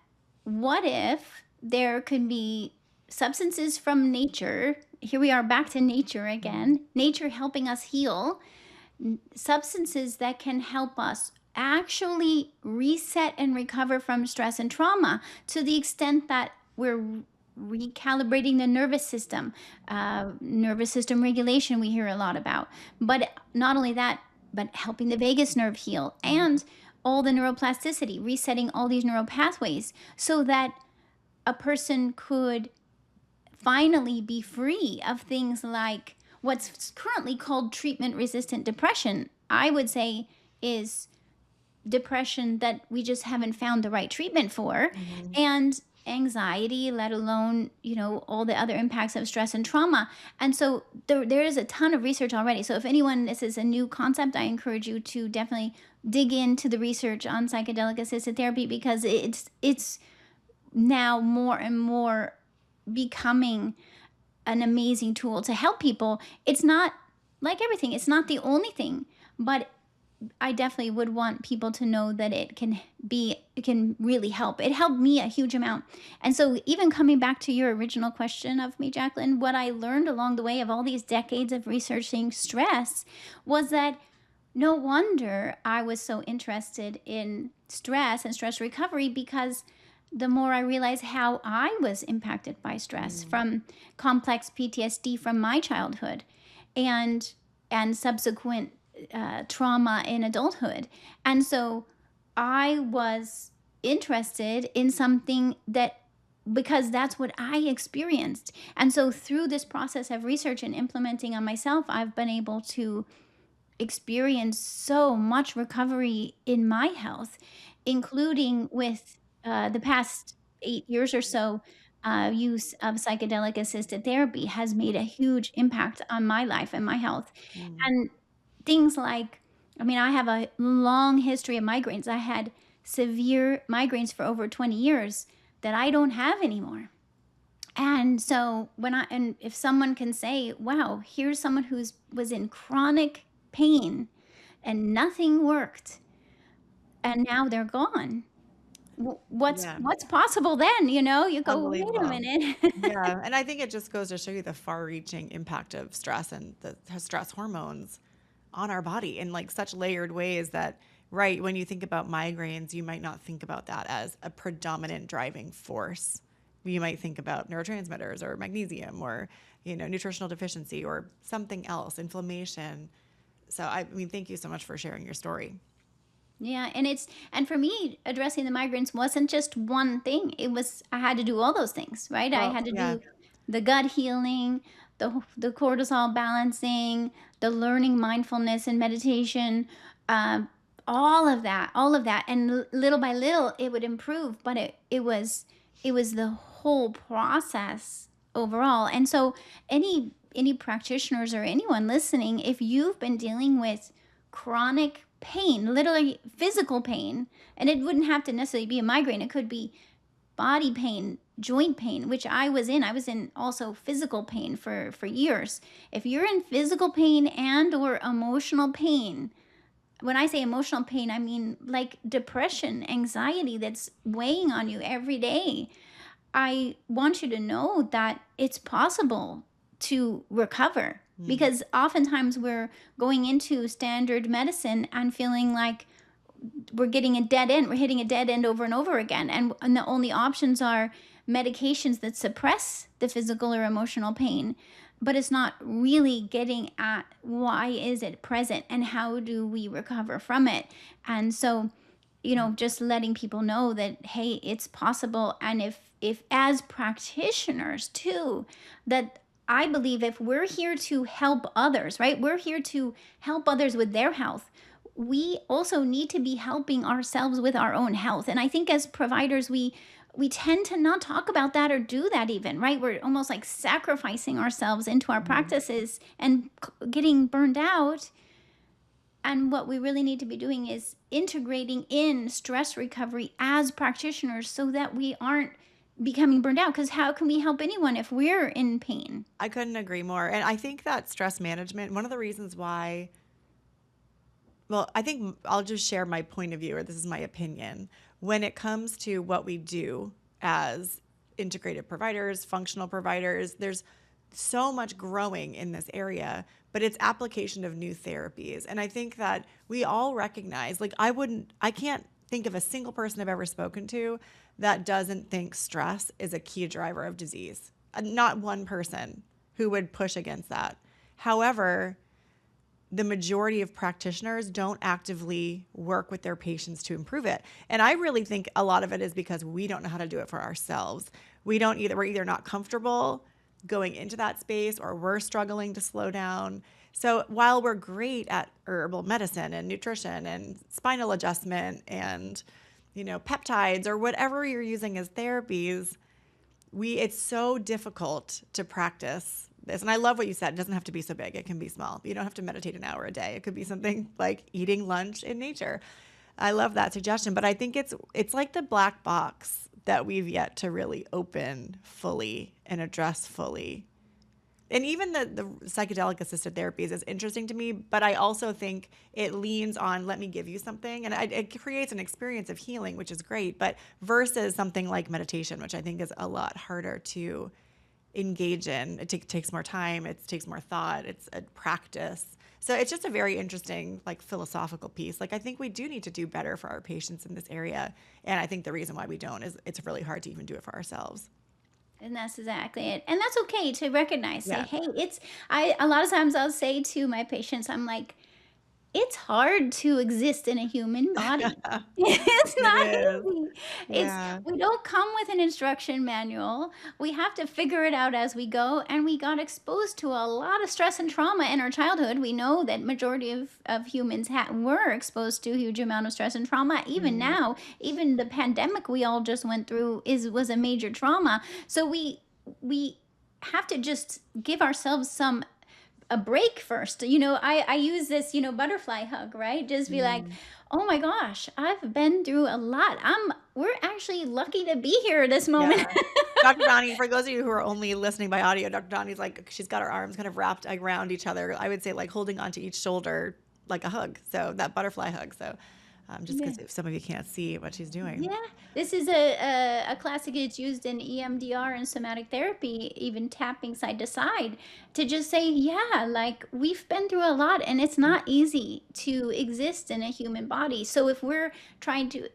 what if there could be substances from nature? Here we are back to nature again. Nature helping us heal. Substances that can help us actually reset and recover from stress and trauma to the extent that we're recalibrating the nervous system regulation we hear a lot about. But not only that, but helping the vagus nerve heal and all the neuroplasticity, resetting all these neural pathways so that a person could finally be free of things like what's currently called treatment resistant depression. I would say is depression that we just haven't found the right treatment for, Mhm. and anxiety, let alone, all the other impacts of stress and trauma. And so there is a ton of research already. So if anyone, this is a new concept, I encourage you to definitely dig into the research on psychedelic assisted therapy, because it's now more and more becoming an amazing tool to help people. It's not like everything, it's not the only thing, but I definitely would want people to know that it can really help. It helped me a huge amount. And so even coming back to your original question of me, Jacqueline, what I learned along the way of all these decades of researching stress was that no wonder I was so interested in stress and stress recovery, because the more I realized how I was impacted by stress Mm. from complex PTSD from my childhood and subsequent trauma in adulthood. And so I was interested in something that, because that's what I experienced. And so through this process of research and implementing on myself, I've been able to experience so much recovery in my health, including with the past 8 years or so. Use of psychedelic assisted therapy has made a huge impact on my life and my health. Mm. And things like, I mean, I have a long history of migraines. I had severe migraines for over 20 years that I don't have anymore. And so and if someone can say, wow, here's someone was in chronic pain and nothing worked and now they're gone. Yeah, What's possible then, you go, wait a unbelievable. minute. Yeah, and I think it just goes to show you the far-reaching impact of stress and the stress hormones on our body in like such layered ways that right, when you think about migraines, you might not think about that as a predominant driving force. You might think about neurotransmitters or magnesium or, nutritional deficiency or something else, inflammation. So, I mean, thank you so much for sharing your story. Yeah, and for me, addressing the migraines wasn't just one thing. I had to do all those things, right? I Well, had to yeah. do the gut healing, the cortisol balancing, the learning mindfulness and meditation, um, all of that, and little by little, it would improve. But it was the whole process overall. And so, any practitioners or anyone listening, if you've been dealing with chronic pain, literally physical pain, and it wouldn't have to necessarily be a migraine, it could be body pain, joint pain, which I was in also physical pain for years. If you're in physical pain and or emotional pain, when I say emotional pain, I mean like depression, anxiety that's weighing on you every day, I want you to know that it's possible to recover, Mm. because oftentimes we're going into standard medicine and feeling like we're getting a dead end. We're hitting a dead end over and over again. And the only options are medications that suppress the physical or emotional pain. But it's not really getting at why is it present and how do we recover from it. And so, just letting people know that, hey, it's possible. And if as practitioners too, that I believe if we're here to help others, right? We're here to help others with their health. We also need to be helping ourselves with our own health. And I think as providers, we tend to not talk about that or do that even, right? We're almost like sacrificing ourselves into our Mhm. practices and getting burned out. And what we really need to be doing is integrating in stress recovery as practitioners so that we aren't becoming burned out. Because how can we help anyone if we're in pain? I couldn't agree more. And I think that stress management, one of the reasons why, well, I think I'll just share my point of view, or this is my opinion. When it comes to what we do as integrated providers, functional providers, there's so much growing in this area, but it's application of new therapies. And I think that we all recognize, like, I can't think of a single person I've ever spoken to that doesn't think stress is a key driver of disease. Not one person who would push against that. However, the majority of practitioners don't actively work with their patients to improve it. And I really think a lot of it is because we don't know how to do it for ourselves. We're either not comfortable going into that space or we're struggling to slow down. So while we're great at herbal medicine and nutrition and spinal adjustment and, peptides or whatever you're using as therapies, it's so difficult to practice this. And I love what you said. It doesn't have to be so big. It can be small. You don't have to meditate an hour a day. It could be something like eating lunch in nature. I love that suggestion, but I think it's like the black box that we've yet to really open fully and address fully. And even the psychedelic assisted therapies is interesting to me, but I also think it leans on, let me give you something. And it creates an experience of healing, which is great, but versus something like meditation, which I think is a lot harder to engage in. It takes more time. It takes more thought. It's a practice. So it's just a very interesting, like, philosophical piece. Like, I think we do need to do better for our patients in this area. And I think the reason why we don't is it's really hard to even do it for ourselves. And that's exactly it. And that's okay to recognize. Say, Yeah. hey, a lot of times I'll say to my patients, I'm like, it's hard to exist in a human body. It's It not is. easy. Yeah. We don't come with an instruction manual. We have to figure it out as we go. And we got exposed to a lot of stress and trauma in our childhood. We know that majority of humans were exposed to a huge amount of stress and trauma. Even Mhm. now, even the pandemic we all just went through was a major trauma. So we have to just give ourselves a break first. I use this, butterfly hug, right? Just be like, Mm. oh my gosh, I've been through a lot. We're actually lucky to be here at this moment. Yeah. Dr. Donnie, for those of you who are only listening by audio, Dr. Donnie's like, she's got her arms kind of wrapped around each other. I would say like holding onto each shoulder like a hug. So that butterfly hug. So just Yeah. because some of you can't see what she's doing. Yeah, this is a classic. It's used in EMDR and somatic therapy, even tapping side to side, to just say, yeah, like we've been through a lot, and it's not easy to exist in a human body. So if we're trying to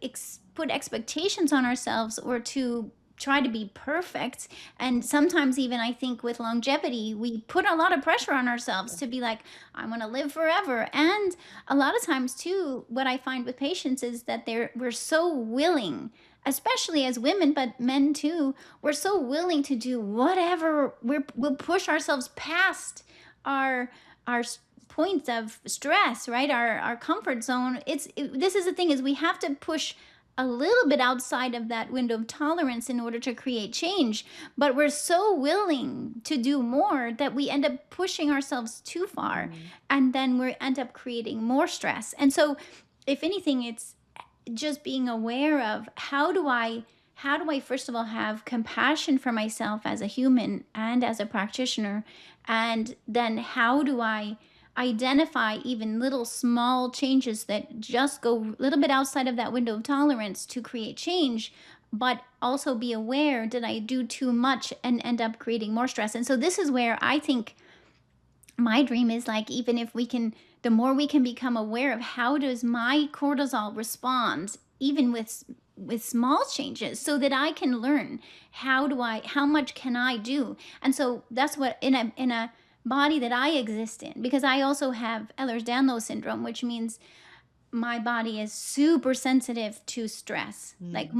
put expectations on ourselves or to try to be perfect, and sometimes even I think with longevity, we put a lot of pressure on ourselves to be like, I want to live forever. And a lot of times too, what I find with patients is that we're so willing, especially as women, but men too, we're so willing to do whatever. We'll push ourselves past our points of stress, right? Our comfort zone. This is the thing, is we have to push a little bit outside of that window of tolerance in order to create change, but we're so willing to do more that we end up pushing ourselves too far, and then we end up creating more stress. And so if anything, it's just being aware of how do I first of all have compassion for myself as a human and as a practitioner, and then how do I identify even little small changes that just go a little bit outside of that window of tolerance to create change, but also be aware, did I do too much and end up creating more stress? And so this is where I think my dream is, like, even if we can, the more we can become aware of how does my cortisol respond even with small changes, so that I can learn how much can I do. And so that's what, in a body that I exist in, because I also have Ehlers-Danlos syndrome, which means my body is super sensitive to stress, like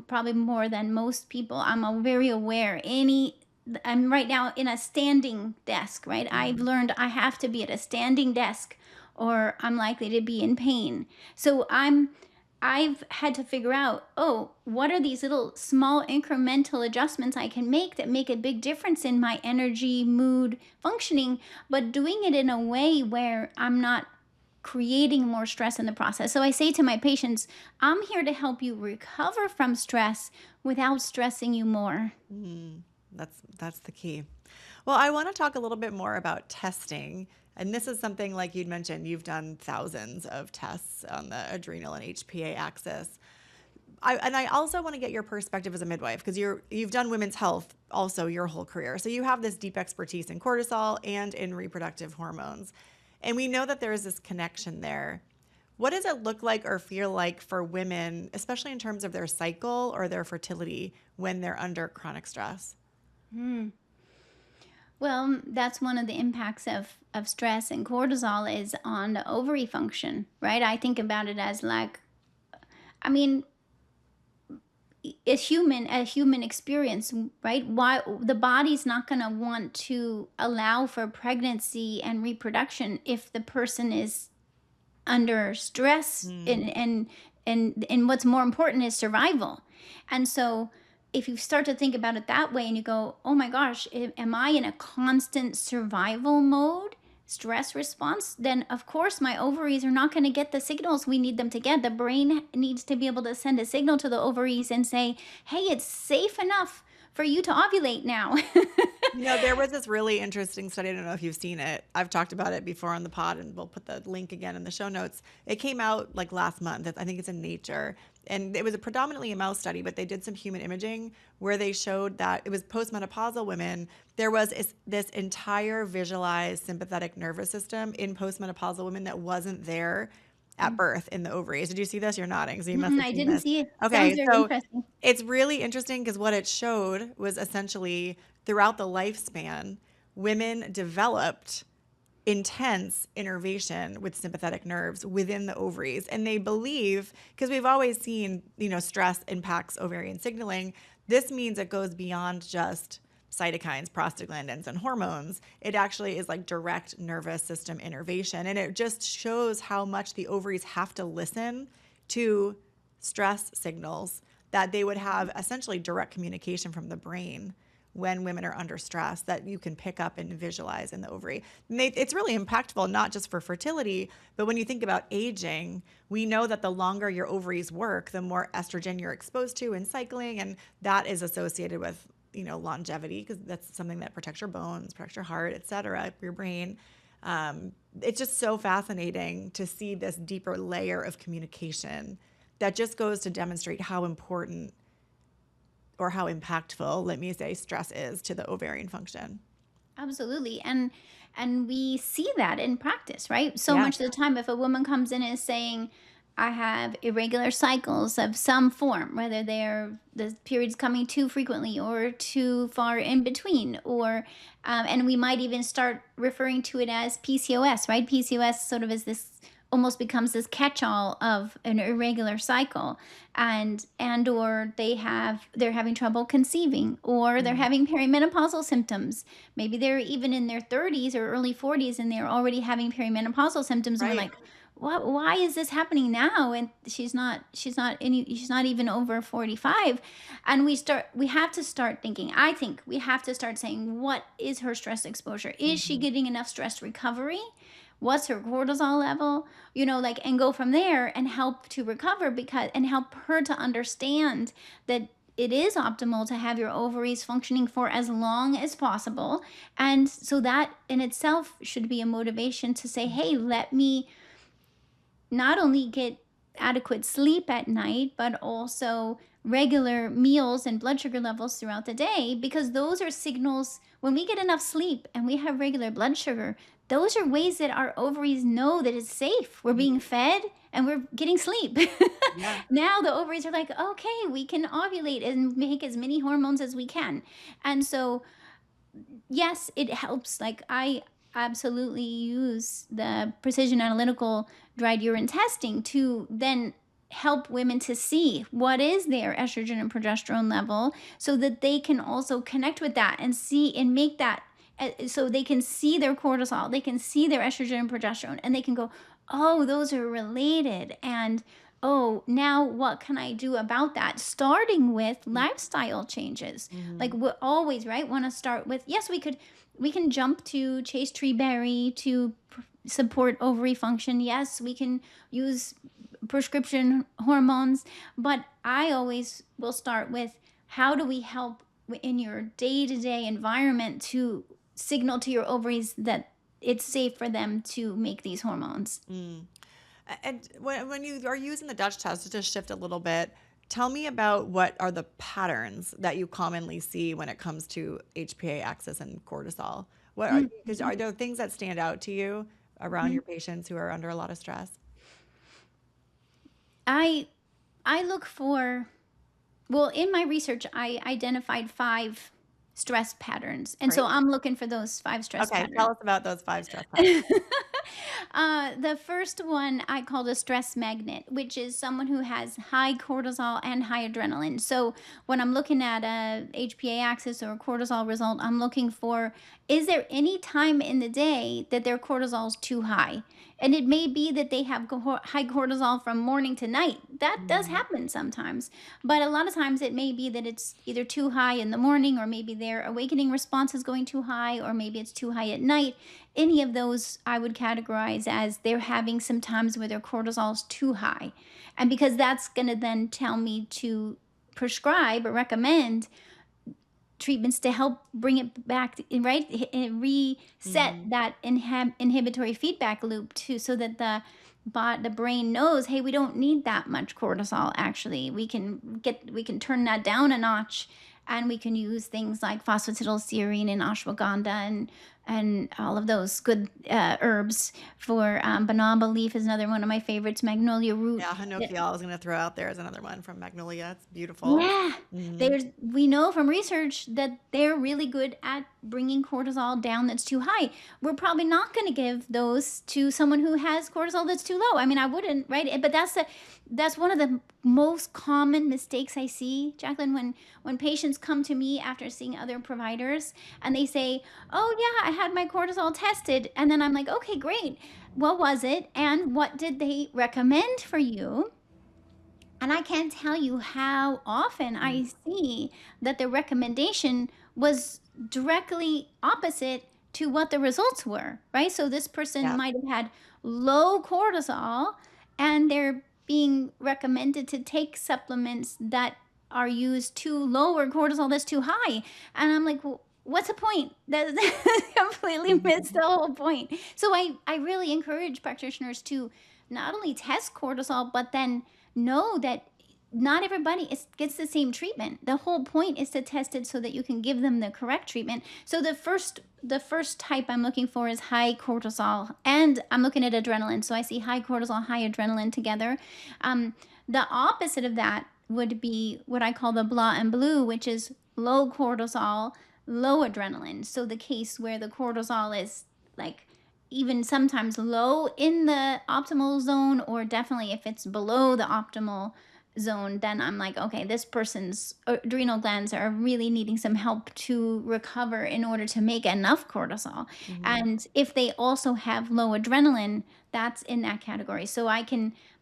probably more than most people. Very aware. I'm right now in a standing desk, right? I've learned I have to be at a standing desk or I'm likely to be in pain. So I've had to figure out, oh, what are these little small incremental adjustments I can make that make a big difference in my energy, mood, functioning, but doing it in a way where I'm not creating more stress in the process. So I say to my patients, I'm here to help you recover from stress without stressing you more. That's the key. Well, I want to talk a little bit more about testing. And this is something, like you'd mentioned, you've done thousands of tests on the adrenal and HPA axis. I also want to get your perspective as a midwife, because you've done women's health also your whole career. So you have this deep expertise in cortisol and in reproductive hormones. And we know that there is this connection there. What does it look like or feel like for women, especially in terms of their cycle or their fertility, when they're under chronic stress? Well, that's one of the impacts of stress and cortisol is on the ovary function, right? I think about it as like, I mean, a human experience, right? Why the body's not going to want to allow for pregnancy and reproduction if the person is under stress, and what's more important is survival. And so if you start to think about it that way and you go, oh my gosh, am I in a constant survival mode, stress response, then of course my ovaries are not going to get the signals we need them to get. The brain needs to be able to send a signal to the ovaries and say, hey, it's safe enough for you to ovulate now. There was this really interesting study. I don't know if you've seen it. I've talked about it before on the pod, and we'll put the link again in the show notes. It came out like last month. I think it's in Nature. And it was a predominantly a mouse study, but they did some human imaging where they showed that it was postmenopausal women. There was this entire visualized sympathetic nervous system in postmenopausal women that wasn't there at birth in the ovaries. Did you see this? You're nodding, so you must have I seen didn't this. see it. Okay, Sounds very so interesting. it's really interesting because what it showed was essentially throughout the lifespan, women developed intense innervation with sympathetic nerves within the ovaries. And they believe, because we've always seen, stress impacts ovarian signaling, this means it goes beyond just cytokines, prostaglandins, and hormones. It actually is like direct nervous system innervation. And it just shows how much the ovaries have to listen to stress signals, that they would have essentially direct communication from the brain when women are under stress that you can pick up and visualize in the ovary. And it's really impactful, not just for fertility, but when you think about aging, we know that the longer your ovaries work, the more estrogen you're exposed to in cycling, and that is associated with longevity, because that's something that protects your bones, protects your heart, et cetera, your brain. It's just so fascinating to see this deeper layer of communication that just goes to demonstrate how important or how impactful, let me say, stress is to the ovarian function. Absolutely. And we see that in practice, right? So Yeah, much of the time if a woman comes in and is saying, I have irregular cycles of some form, whether they're the periods coming too frequently or too far in between, or and we might even start referring to it as PCOS, right? PCOS sort of is this almost becomes this catch-all of an irregular cycle, and or they're having trouble conceiving, or they're mm, having perimenopausal symptoms. Maybe they're even in their 30s or early 40s and they're already having perimenopausal symptoms, and we're right. like, what, why is this happening now? And she's not even over 45. And we have to start thinking, I think we have to start saying, what is her stress exposure? Is she Mhm. getting enough stress recovery? What's her cortisol level? Like, and go from there and help to recover, because and help her to understand that it is optimal to have your ovaries functioning for as long as possible. And so that in itself should be a motivation to say, hey, let me not only get adequate sleep at night, but also regular meals and blood sugar levels throughout the day, because those are signals. When we get enough sleep and we have regular blood sugar, those are ways that our ovaries know that it's safe. We're being fed and we're getting sleep. Yeah. Now the ovaries are like, okay, we can ovulate and make as many hormones as we can. And so yes, it helps. Like, I absolutely use the precision analytical dried urine testing to then help women to see what is their estrogen and progesterone level, so that they can also connect with that and see and make that so they can see their cortisol, they can see their estrogen and progesterone, and they can go, oh, those are related. And oh, now what can I do about that? Starting with lifestyle changes. Like, Mhm. we always, right, want to start with, yes, we can jump to chase tree berry to support ovary function. Yes, we can use prescription hormones, but I always will start with, how do we help in your day-to-day environment to signal to your ovaries that it's safe for them to make these hormones. Mm. And when you are using the Dutch test, to just shift a little bit, tell me about what are the patterns that you commonly see when it comes to HPA axis and cortisol. What are, because Mhm. are there things that stand out to you around your patients who are under a lot of stress? I I look for, well, in my research, I identified 5 stress patterns. And so Great. I'm looking for those 5 stress Okay, tell patterns. us about those 5 stress patterns. The first one I called a stress magnet, which is someone who has high cortisol and high adrenaline. So when I'm looking at a HPA axis or a cortisol result, I'm looking for, is there any time in the day that their cortisol is too high? And it may be that they have high cortisol from morning to night. That does Mhm. happen sometimes. But a lot of times it may be that it's either too high in the morning, or maybe their awakening response is going too high, or maybe it's too high at night. Any of those I would categorize as they're having some times where their cortisol is too high. And because that's going to then tell me to prescribe or recommend treatments to help bring it back, right? And reset Mhm. that inhibitory feedback loop too, so that the brain knows, hey, we don't need that much cortisol. Actually, we can turn that down a notch, and we can use things like phosphatidylserine and ashwagandha and all of those good herbs. For banaba leaf is another one of my favorites. Magnolia root. Yeah, hinoki, I was gonna throw out there as another one from Magnolia. It's beautiful. Yeah. Mhm. We know from research that they're really good at bringing cortisol down that's too high. We're probably not going to give those to someone who has cortisol that's too low. I mean, I wouldn't, right? But that's one of the most common mistakes I see, Jaclyn, when patients come to me after seeing other providers and they say, "Oh yeah, I had my cortisol tested." And then I'm like, "Okay, great. What was it and what did they recommend for you?" And I can't tell you how often Mm. I see that the recommendation was directly opposite to what the results were, right? So this person Yeah. might have had low cortisol, and they're being recommended to take supplements that are used to lower cortisol that's too high. And I'm like, well, what's the point? That completely missed the whole point. So I really encourage practitioners to not only test cortisol, but then know that not everybody gets the same treatment. The whole point is to test it so that you can give them the correct treatment. So the first type I'm looking for is high cortisol, and I'm looking at adrenaline. So I see high cortisol, high adrenaline together. The opposite of that would be what I call the blah and blue, which is low cortisol, low adrenaline. So the case where the cortisol is like even sometimes low in the optimal zone, or definitely if it's below the optimal zone, then I'm like, okay, this person's adrenal glands are really needing some help to recover in order to make enough cortisol. Mhm. And if they also have low adrenaline, that's in that category. So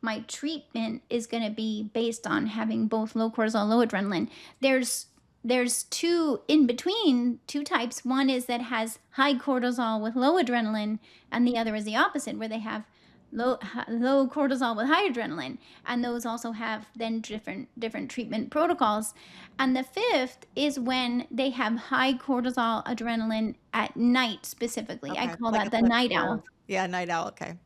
my treatment is going to be based on having both low cortisol, low adrenaline. There's two in between, two types. One is that has high cortisol with low adrenaline, and the other is the opposite, where they have low cortisol with high adrenaline, and those also have then different treatment protocols. And the fifth is when they have high cortisol adrenaline at night specifically. I Okay. call Like that a the flip night curve. owl, Yeah, night owl. Okay.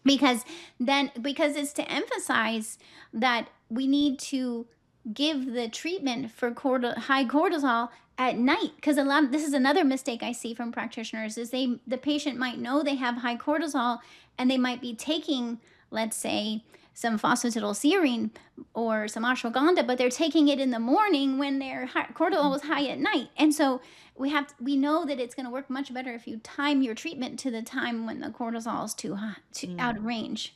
because it's to emphasize that we need to give the treatment for high cortisol at night, because a lot this is another mistake I see from practitioners is the patient might know they have high cortisol, and they might be taking, let's say, some phosphatidylserine or some ashwagandha, but they're taking it in the morning when their cortisol was high at night. And so we know that it's going to work much better if you time your treatment to the time when the cortisol is too high, out Mm. of range.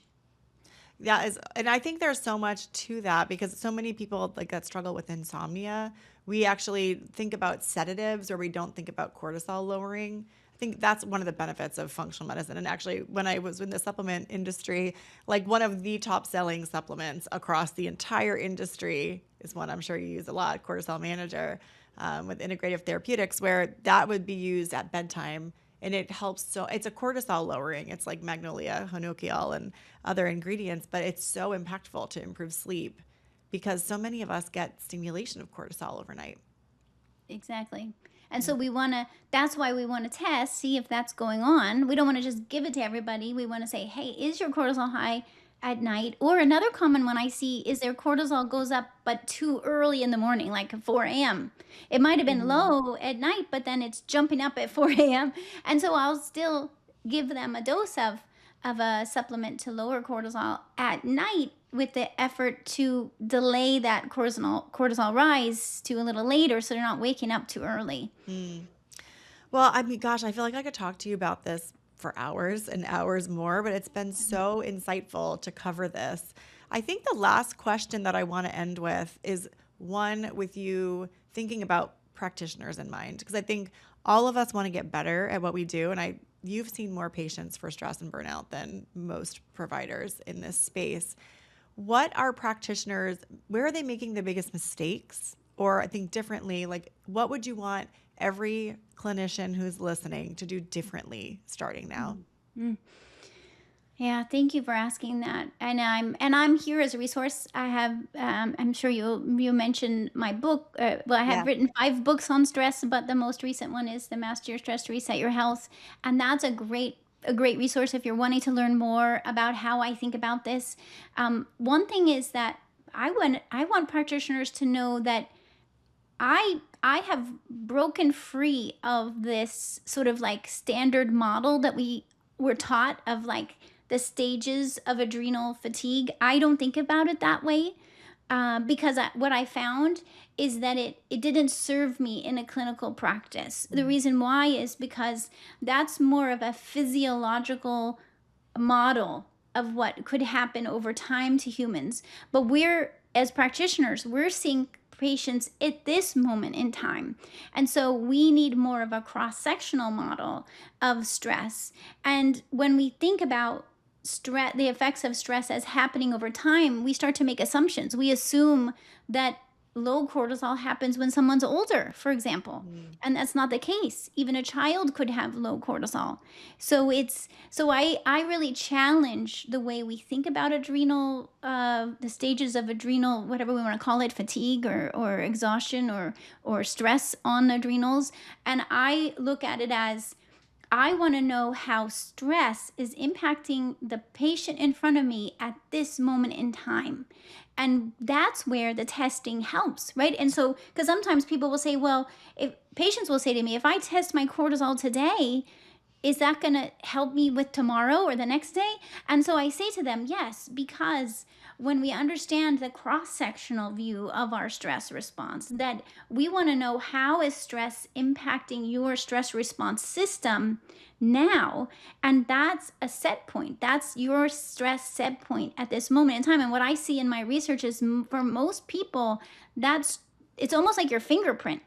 Yeah, and I think there's so much to that because so many people like that struggle with insomnia. We actually think about sedatives or we don't think about cortisol lowering. I think that's one of the benefits of functional medicine. And actually, when I was in the supplement industry, like one of the top selling supplements across the entire industry is one I'm sure you use a lot, Cortisol Manager, with integrative therapeutics, where that would be used at bedtime and it helps. So it's a cortisol lowering. It's like magnolia, honokiol, and other ingredients, but it's so impactful to improve sleep because so many of us get stimulation of cortisol overnight. Exactly. And Yeah. so that's why we want to test, see if that's going on. We don't want to just give it to everybody. We want to say, hey, is your cortisol high at night? Or another common one I see is their cortisol goes up, but too early in the morning, like 4 a.m. It might have been Mhm. low at night, but then it's jumping up at 4 a.m. And so I'll still give them a dose of a supplement to lower cortisol at night, with the effort to delay that cortisol rise to a little later, so they're not waking up too early. Mm. Well, I mean, gosh, I feel like I could talk to you about this for hours and hours more, but it's been so insightful to cover this. I think the last question that I want to end with is one with you thinking about practitioners in mind, because I think all of us want to get better at what we do. And you've seen more patients for stress and burnout than most providers in this space. What are practitioners, where are they making the biggest mistakes? Or I think differently, like what would you want every clinician who's listening to do differently starting now? Mm. Yeah, thank you for asking that. And I'm here as a resource. I have I'm sure you mentioned my book. Well, I have Yeah. written 5 books on stress, but the most recent one is the Master Your Stress to Reset Your Health, and that's a great resource if you're wanting to learn more about how I think about this. One thing is that I want practitioners to know that I have broken free of this sort of like standard model that we were taught of, like, the stages of adrenal fatigue. I don't think about it that way, because what I found is that it didn't serve me in a clinical practice. The Mm. reason why is because that's more of a physiological model of what could happen over time to humans. But as practitioners, we're seeing patients at this moment in time. And so we need more of a cross sectional model of stress. And when we think about stress, the effects of stress as happening over time, we start to make assumptions. We assume that low cortisol happens when someone's older, for example. Mm. And that's not the case. Even a child could have low cortisol. So I really challenge the way we think about adrenal, the stages of adrenal, whatever we want to call it, fatigue or exhaustion or stress on adrenals. And I look at it as, I want to know how stress is impacting the patient in front of me at this moment in time. And that's where the testing helps, right? And so, because sometimes people will say, well, if patients will say to me, if I test my cortisol today, is that going to help me with tomorrow or the next day? And so I say to them, yes, because when we understand the cross-sectional view of our stress response, that we want to know, how is stress impacting your stress response system now? And that's a set point. That's your stress set point at this moment in time. And what I see in my research is, for most people, it's almost like your fingerprint.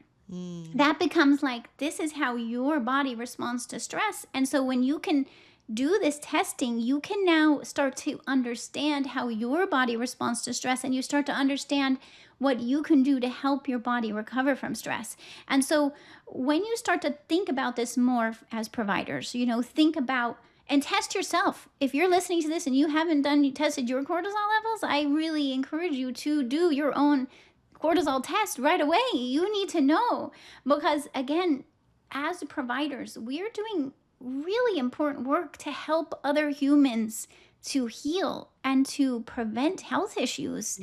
That becomes like, this is how your body responds to stress. And so when you can do this testing, you can now start to understand how your body responds to stress, and you start to understand what you can do to help your body recover from stress. And so when you start to think about this more as providers, think about and test yourself. If you're listening to this and you haven't tested your cortisol levels, I really encourage you to do your own cortisol test right away. You need to know, because again, as providers, we're doing really important work to help other humans to heal and to prevent health issues.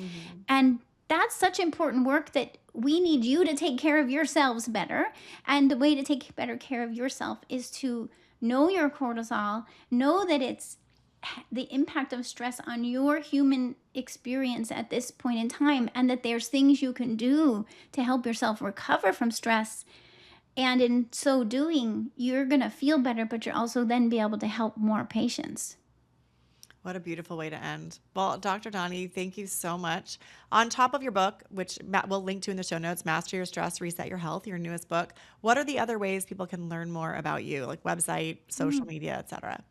And that's such important work that we need you to take care of yourselves better. And the way to take better care of yourself is to know your cortisol, know that it's the impact of stress on your human experience at this point in time, and that there's things you can do to help yourself recover from stress. And in so doing, you're going to feel better, but you're also then be able to help more patients. What a beautiful way to end. Well, Dr. Donnie, thank you so much. On top of your book, which we'll link to in the show notes, Master Your Stress, Reset Your Health, your newest book, what are the other ways people can learn more about you, like website, social media, et cetera?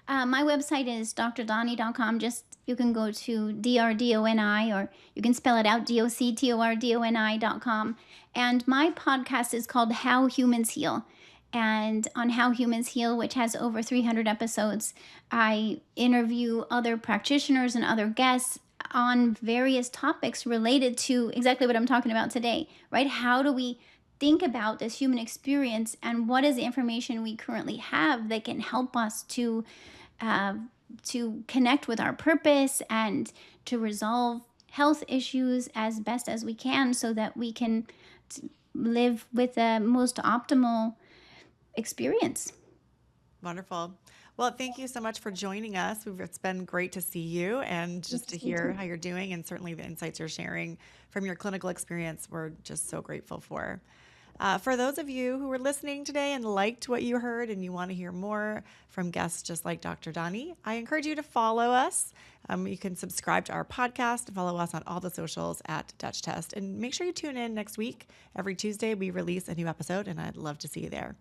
My website is drdonnie.com. You can go to DRDONI, or you can spell it out, DOCTORDONI.com. And my podcast is called How Humans Heal. And on How Humans Heal, which has over 300 episodes, I interview other practitioners and other guests on various topics related to exactly what I'm talking about today, right? How do we think about this human experience, and what is the information we currently have that can help us to connect with our purpose and to resolve health issues as best as we can, so that we can live with the most optimal experience. Wonderful. Well, thank you so much for joining us. It's been great to see you and just to hear how you're doing, and certainly the insights you're sharing from your clinical experience. We're just so grateful for. For those of you who were listening today and liked what you heard and you want to hear more from guests just like Dr. Donnie, I encourage you to follow us. You can subscribe to our podcast and follow us on all the socials at Dutch Test. And make sure you tune in next week. Every Tuesday, we release a new episode, and I'd love to see you there.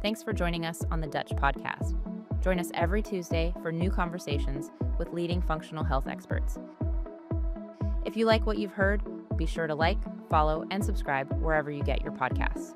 Thanks for joining us on the Dutch Podcast. Join us every Tuesday for new conversations with leading functional health experts. If you like what you've heard, be sure to like, follow, and subscribe wherever you get your podcasts.